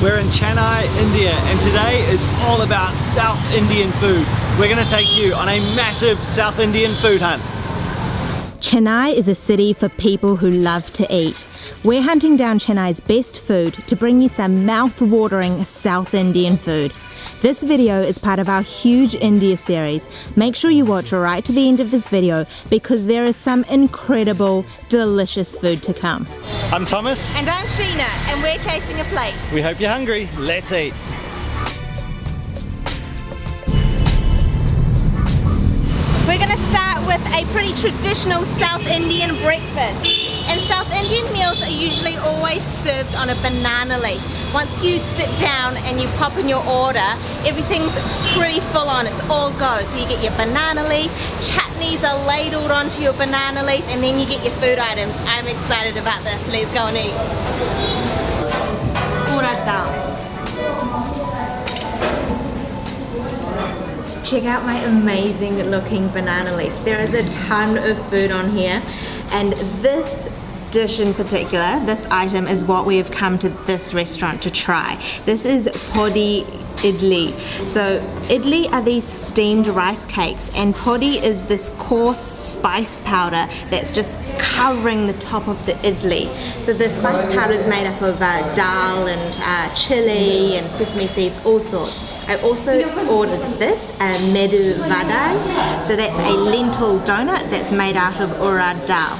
We're in Chennai, India, and today is all about South Indian food. We're gonna take you on a massive South Indian food hunt. Chennai is a city for people who love to eat. We're hunting down Chennai's best food to bring you some mouth-watering South Indian food. This video is part of our huge India series. Make sure you watch right to the end of this video because there is some incredible, delicious food to come. I'm Thomas. And I'm Sheena, and we're chasing a plate. We hope you're hungry. Let's eat. We're gonna start with a pretty traditional South Indian breakfast. And South Indian meals are usually always served on a banana leaf. Once you sit down and you pop in your order, everything's pretty full on, it's all go. So you get your banana leaf, chutneys are ladled onto your banana leaf, and then you get your food items. I'm excited about this, let's go and eat. Urad dal. Check out my amazing looking banana leaf. There is a ton of food on here, and this dish in particular, this item is what we have come to this restaurant to try. This is Podi idli. So idli are these steamed rice cakes, and podi is this coarse spice powder that's just covering the top of the idli. So the spice powder is made up of dal and chili and sesame seeds, all sorts. I also ordered this, medu vadai. So that's a lentil donut that's made out of urad dal.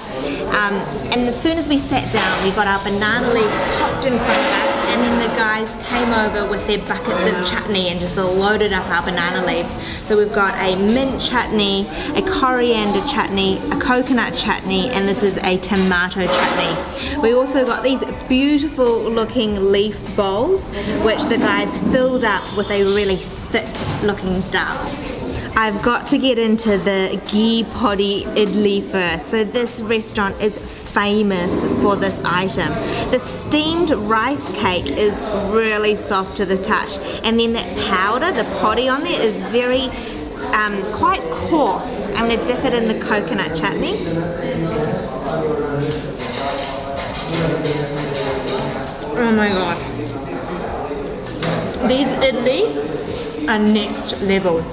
And as soon as we sat down, we got our banana leaves popped in front of us, and then the guys came over with their buckets of chutney and just loaded up our banana leaves. So we've got a mint chutney, a coriander chutney, a coconut chutney, and this is a tomato chutney. We also got these beautiful looking leaf bowls, which the guys filled up with a really thick looking dal. I've got to get into the ghee podi idli first. So this restaurant is famous for this item. The steamed rice cake is really soft to the touch, and then that powder, the podi on there, is very quite coarse. I'm going to dip it in the coconut chutney. Oh my god. These idli are next level.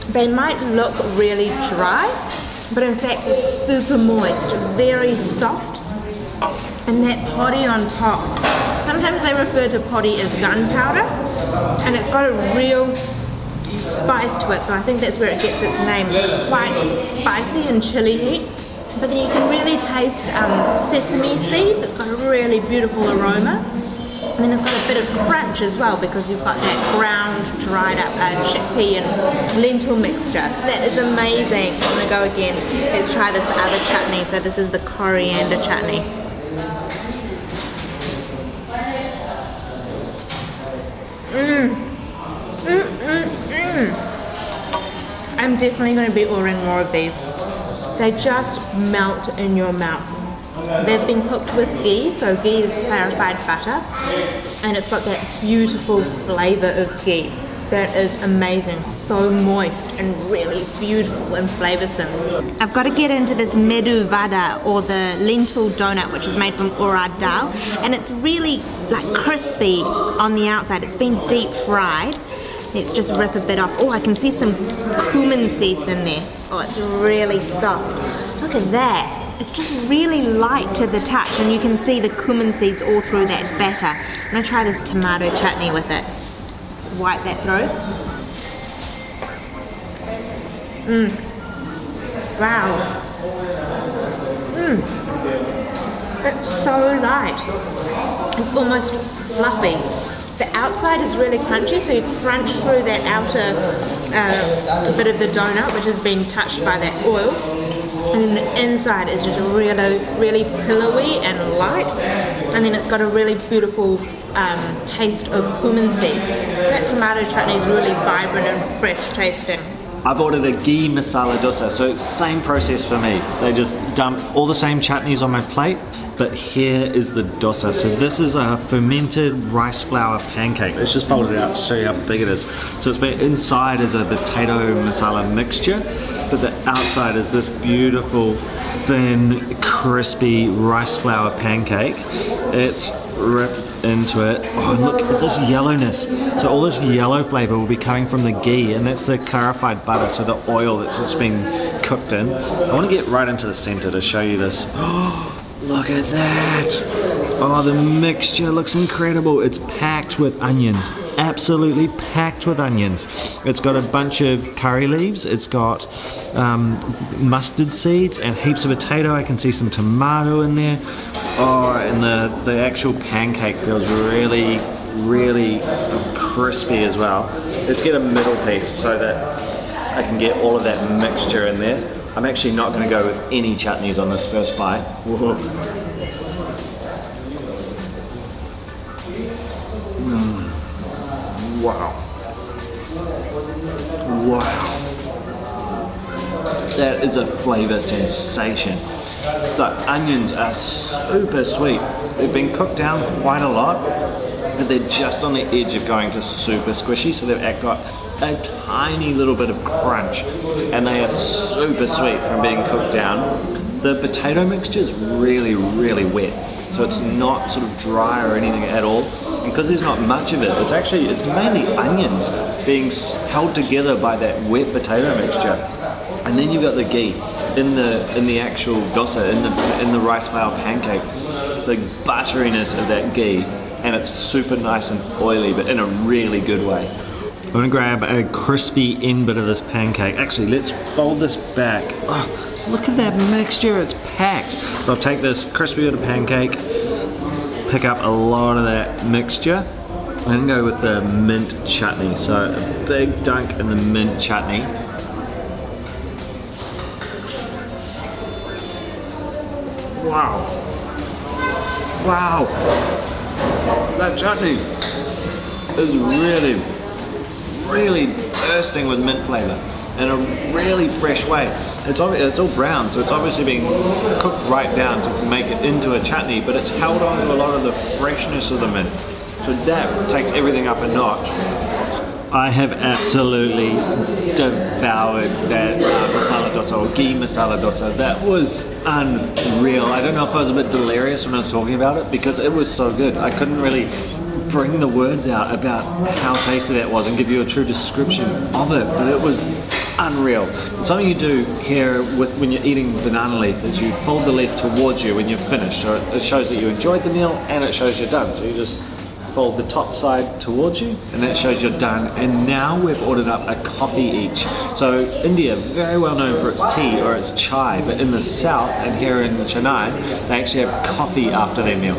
They might look really dry, but in fact it's super moist, very soft, and that podi on top. Sometimes they refer to podi as gunpowder, and it's got a real spice to it, so I think that's where it gets its name. So it's quite spicy and chili heat, but then you can really taste sesame seeds. It's got a really beautiful aroma. And then it's got a bit of crunch as well because you've got that ground, dried up chickpea and lentil mixture. That is amazing. I'm gonna go again. Let's try this other chutney. So this is the coriander chutney. I'm definitely gonna be ordering more of these. They just melt in your mouth. They've been cooked with ghee, so ghee is clarified butter, and it's got that beautiful flavour of ghee. That is amazing, so moist and really beautiful and flavoursome. I've got to get into this medu vada, or the lentil donut, which is made from urad dal, and it's really like crispy on the outside. It's been deep fried. Let's just rip a bit off. Oh, I can see some cumin seeds in there. Oh, it's really soft. Look at that. It's just really light to the touch, and you can see the cumin seeds all through that batter. I'm gonna try this tomato chutney with it. Swipe that through. Wow. It's so light. It's almost fluffy. The outside is really crunchy, so you crunch through that outer bit of the donut, which has been touched by that oil. And then the inside is just really pillowy and light, and then it's got a really beautiful taste of cumin seeds. That tomato chutney is really vibrant and fresh tasting. I've ordered a ghee masala dosa, so same process for me. They just dump all the same chutneys on my plate, but here is the dosa. So this is a fermented rice flour pancake. Let's just fold it out to show you how big it is. So it's been inside is a potato masala mixture, but the outside is this beautiful, thin, crispy rice flour pancake. It's into it. Oh, and look at this yellowness. So all this yellow flavor will be coming from the ghee, and that's the clarified butter, so the oil that's just been cooked in. I want to get right into the center to show you this. Oh, look at that. Oh, the mixture looks incredible. It's packed with onions. Absolutely packed with onions. It's got a bunch of curry leaves. It's got mustard seeds and heaps of potato. I can see some tomato in there. Oh, and the actual pancake feels really, really crispy as well. Let's get a middle piece so that I can get all of that mixture in there. I'm actually not going to go with any chutneys on this first bite. Whoa. Wow. Wow. That is a flavor sensation. The onions are super sweet. They've been cooked down quite a lot, but they're just on the edge of going to super squishy, so they've got a tiny little bit of crunch, and they are super sweet from being cooked down. The potato mixture is really, really wet, so it's not sort of dry or anything at all. And because there's not much of it, it's mainly onions being held together by that wet potato mixture. And then you've got the ghee in the actual dosa, in the rice flour pancake. The butteriness of that ghee, and it's super nice and oily, but in a really good way. I'm gonna grab a crispy end bit of this pancake. Actually, let's fold this back. Oh, look at that mixture, it's packed. So I'll take this crispy bit of pancake, pick up a lot of that mixture, and go with the mint chutney. So a big dunk in the mint chutney. Wow. Wow. That chutney is really, really bursting with mint flavor in a really fresh way. It's all brown, so it's obviously being cooked right down to make it into a chutney, but it's held on to a lot of the freshness of the mint. So that takes everything up a notch. I have absolutely devoured that masala dosa, or ghee masala dosa. That was unreal. I don't know if I was a bit delirious when I was talking about it, because it was so good. I couldn't really bring the words out about how tasty that was and give you a true description of it, but it was unreal. Something you do here when you're eating banana leaf is you fold the leaf towards you when you're finished, so it shows that you enjoyed the meal and it shows you're done. So you just fold the top side towards you and that shows you're done. And now we've ordered up a coffee each. So India, very well known for its tea or its chai, but in the south and here in Chennai they actually have coffee after their meal.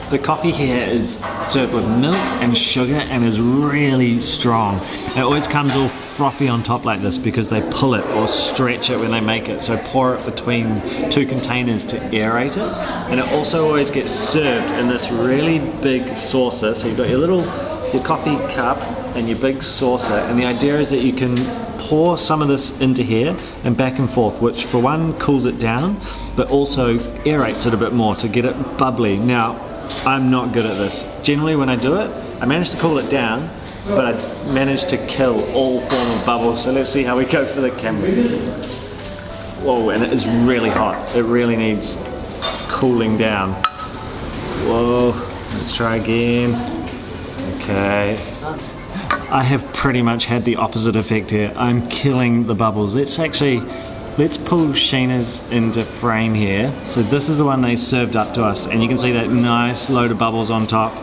The coffee here is served with milk and sugar and is really strong. It always comes all frothy on top like this because they pull it or stretch it when they make it. So pour it between two containers to aerate it. And it also always gets served in this really big saucer. So you've got your coffee cup and your big saucer. And the idea is that you can pour some of this into here and back and forth, which for one cools it down, but also aerates it a bit more to get it bubbly. Now, I'm not good at this. Generally when I do it, I manage to cool it down, but I manage to kill all form of bubbles. So let's see how we go for the camera. Whoa, and it is really hot. It really needs cooling down. Whoa, let's try again. Okay. I have pretty much had the opposite effect here. I'm killing the bubbles. Let's pull Sheena's into frame here. So this is the one they served up to us, and you can see that nice load of bubbles on top.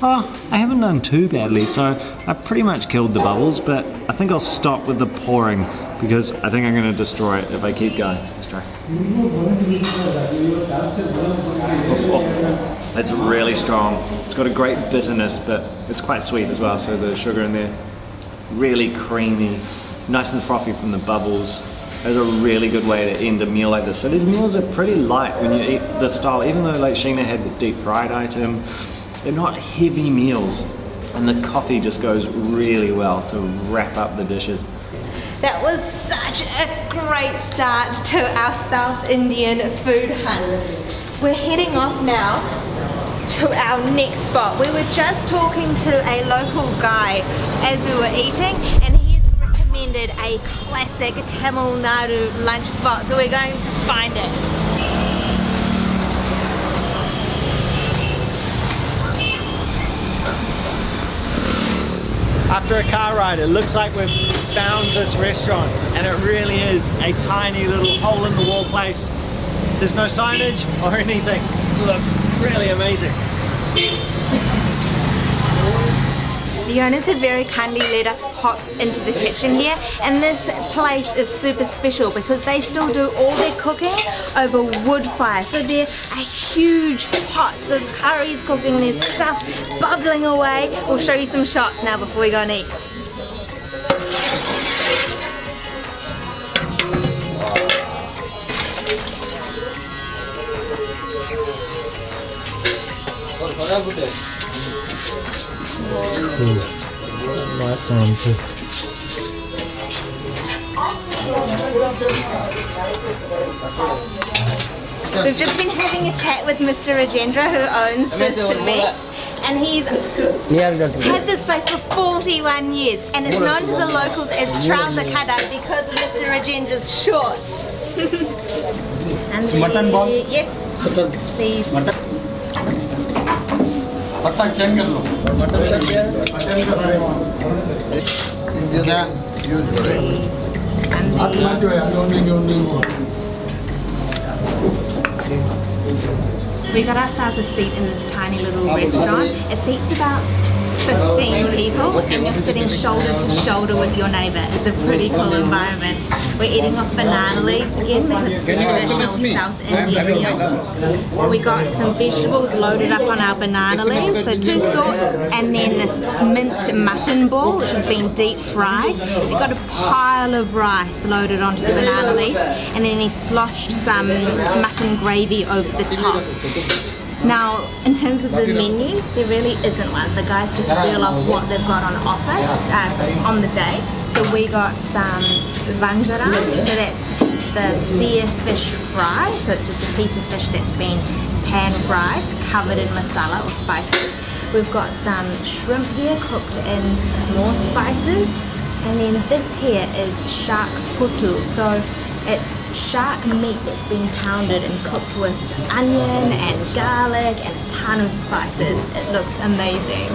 Oh, I haven't done too badly, so I pretty much killed the bubbles, but I think I'll stop with the pouring because I think I'm going to destroy it if I keep going. Let's try. Oh, that's really strong. It's got a great bitterness, but it's quite sweet as well, so the sugar in there. Really creamy, nice and frothy from the bubbles. It's a really good way to end a meal like this. So these meals are pretty light when you eat this style, even though like Sheena had the deep fried item, they're not heavy meals. And the coffee just goes really well to wrap up the dishes. That was such a great start to our South Indian food hunt. We're heading off now to our next spot. We were just talking to a local guy as we were eating, and he's recommended a classic Tamil Nadu lunch spot, so we're going to find it. After a car ride, it looks like we've found this restaurant, and it really is a tiny little hole in the wall place. There's no signage or anything. It looks really amazing. The owners have very kindly let us pop into the kitchen here, and this place is super special because they still do all their cooking over wood fire. So there are huge pots of curries cooking, there's stuff bubbling away. We'll show you some shots now before we go and eat. We've just been having a chat with Mr. Rajendra, who owns this mess, and he's had this place for 41 years and is known to the locals as Trouser Kadai because of Mr. Rajendra's shorts. And mutton ball? Yes, please. We got ourselves a seat in this tiny little restaurant. It seats about 15 people, and you're sitting shoulder to shoulder with your neighbour. It's a pretty cool environment. We're eating off banana leaves again because it's a traditional South Indian meal. We got some vegetables loaded up on our banana leaves, so 2 sorts, and then this minced mutton ball which has been deep fried. We got a pile of rice loaded onto the banana leaf, and then he sloshed some mutton gravy over the top. Now, in terms of the menu, there really isn't one. The guys just reel off what they've got on offer on the day. So we got some vanjara, so that's the sear fish fry. So it's just a piece of fish that's been pan fried, covered in masala or spices. We've got some shrimp here cooked in more spices. And then this here is shark putu. So it's shark meat that's been pounded and cooked with onion and garlic and a ton of spices. It looks amazing.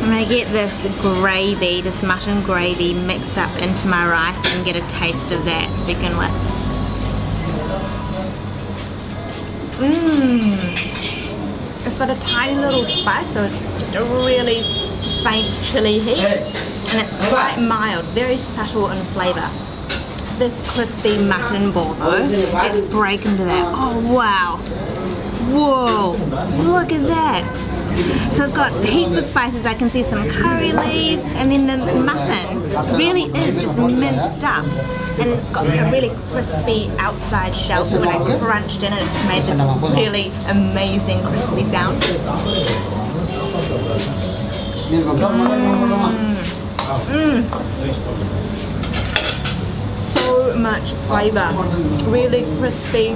I'm gonna get this gravy, this mutton gravy, mixed up into my rice and get a taste of that to begin with. It's got a tiny little spice, so just a really faint chili heat, and it's quite mild, very subtle in flavour. This crispy mutton ball though, let's break into that. Oh wow, whoa, look at that. So it's got heaps of spices. I can see some curry leaves, and then the mutton really is just minced up, and it's got a really crispy outside shell, so when I crunched in it, it just made this really amazing crispy sound. So much flavour, really crispy,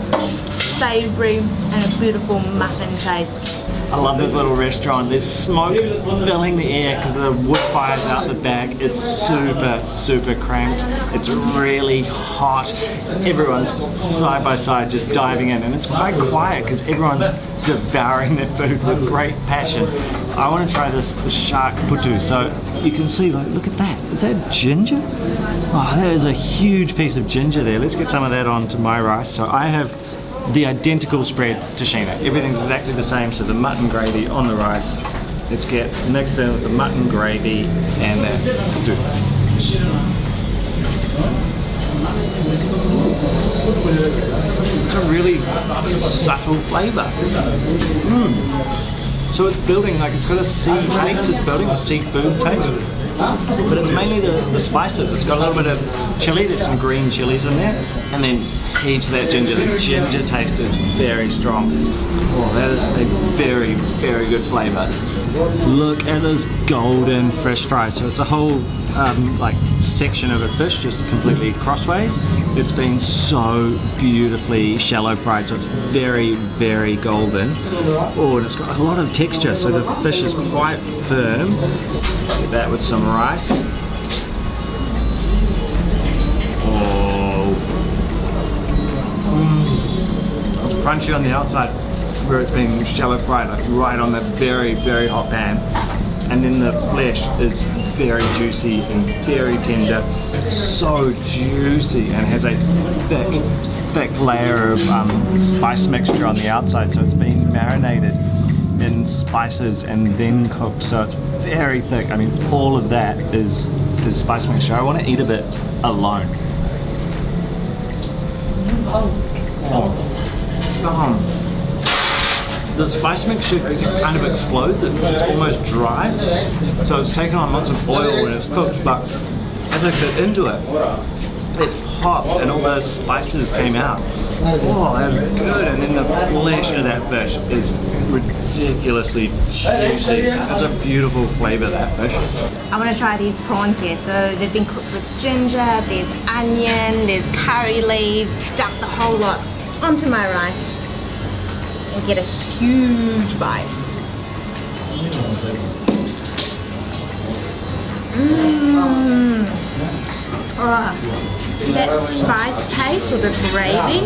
savoury, and a beautiful mutton taste. I love this little restaurant. There's smoke filling the air because the wood fire's out the back. It's super cramped. It's really hot. Everyone's side by side just diving in, and it's quite quiet because everyone's devouring their food with great passion. I want to try the shark putu. So you can see, like, look at that. Is that ginger? Oh, that is a huge piece of ginger there. Let's get some of that onto my rice. So I have the identical spread to Sheena. Everything's exactly the same, so the mutton gravy on the rice. Let's get mixed in with the mutton gravy and that putu. It's a really subtle flavour. So it's building, like, it's got a sea taste, it's building a seafood taste. But it's mainly the spices. It's got a little bit of chili, there's some green chilies in there, and then heaps of that ginger. The ginger taste is very strong. Oh, that is a very good flavour. Look at this golden fish fry. So it's a whole like section of a fish just completely crossways. It's been so beautifully shallow fried, so it's very golden. Oh, and it's got a lot of texture, so the fish is quite firm. Get that with some rice. Oh, it's crunchy on the outside where it's been shallow fried, like right on that very hot pan. and then the flesh is very juicy and very tender, so juicy, and has a thick layer of spice mixture on the outside, so it's been marinated in spices and then cooked, so it's very thick. I mean, all of that is spice mixture. I want to eat a bit alone. The spice mixture kind of explodes, it's almost dry, so it's taken on lots of oil when it's cooked, but as I bit into it, it popped and all those spices came out. Oh, that was good, and then the flesh of that fish is ridiculously juicy. It's a beautiful flavour, that fish. I want to try these prawns here. So they've been cooked with ginger, there's onion, there's curry leaves. Dump the whole lot onto my rice and get a huge bite. Oh, that spice paste or the gravy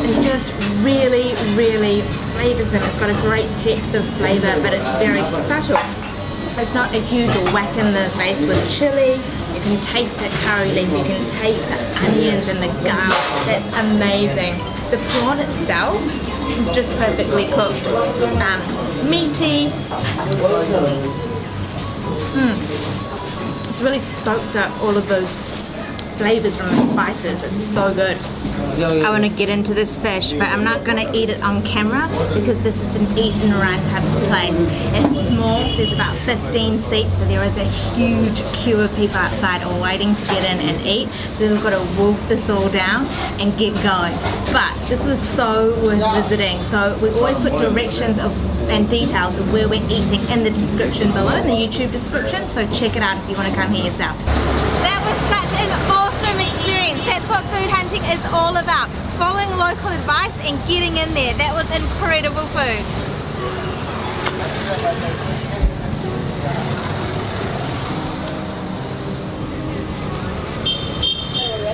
is just really flavoursome. It's got a great depth of flavour, but it's very subtle. It's not a huge whack in the face with chili. You can taste the curry leaf, you can taste the onions and the garlic. That's amazing. The prawn itself is just perfectly cooked. It's meaty. It's really soaked up all of those flavours from the spices. It's so good. I want to get into this fish, but I'm not going to eat it on camera because this is an eat and run type of place. It's small, there's about 15 seats, so there is a huge queue of people outside all waiting to get in and eat. So we've got to wolf this all down and get going. But this was so worth visiting. So we always put directions and details of where we're eating in the description below, in the YouTube description, so check it out if you want to come here yourself. That was such an awesome experience. That's what food hunting is all about. Following local advice and getting in there. That was incredible food.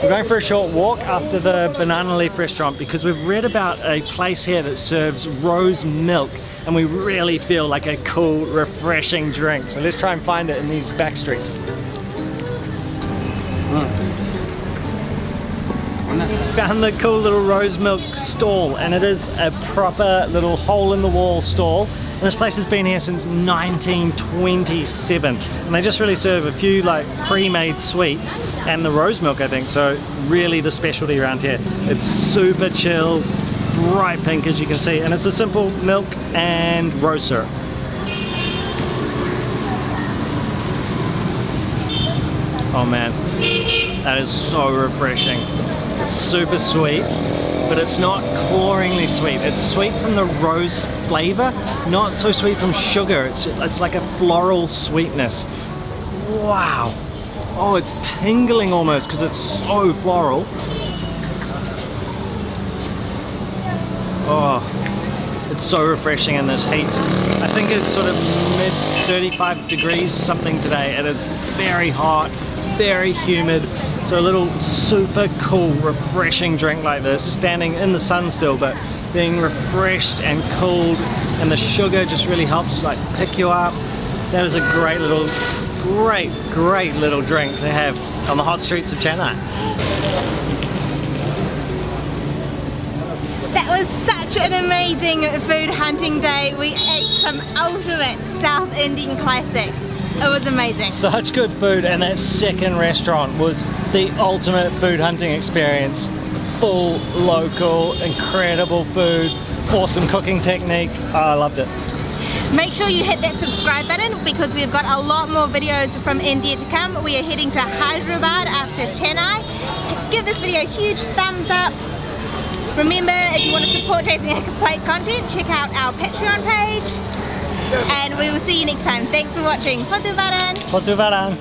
We're going for a short walk after the banana leaf restaurant because we've read about a place here that serves rose milk, and we really feel like a cool, refreshing drink. So let's try and find it in these back streets. Found the cool little rose milk stall, and it is a proper little hole in the wall stall. And this place has been here since 1927, and they just really serve a few like pre-made sweets and the rose milk, I think. So really the specialty around here. It's super chilled, bright pink as you can see, and it's a simple milk and rose syrup. Oh man, that is so refreshing. It's super sweet, but it's not cloyingly sweet. It's sweet from the rose flavor, not so sweet from sugar. It's like a floral sweetness. Wow. Oh, it's tingling almost because it's so floral. Oh, it's so refreshing in this heat. I think it's sort of mid 35 degrees something today. It is very hot, very humid. So a little super cool, refreshing drink like this, standing in the sun still, but being refreshed and cooled, and the sugar just really helps like pick you up. That is a great little drink to have on the hot streets of Chennai. That was such an amazing food hunting day. We ate some ultimate South Indian classics. It was amazing. Such good food, and that second restaurant was the ultimate food hunting experience. Full, local, incredible food, awesome cooking technique. Oh, I loved it. Make sure you hit that subscribe button because we've got a lot more videos from India to come. We are heading to Hyderabad after Chennai. Give this video a huge thumbs up. Remember, if you want to support Chasing a Plate content, check out our Patreon page. And we will see you next time. Thanks for watching. Potu Varan. Potu Varan.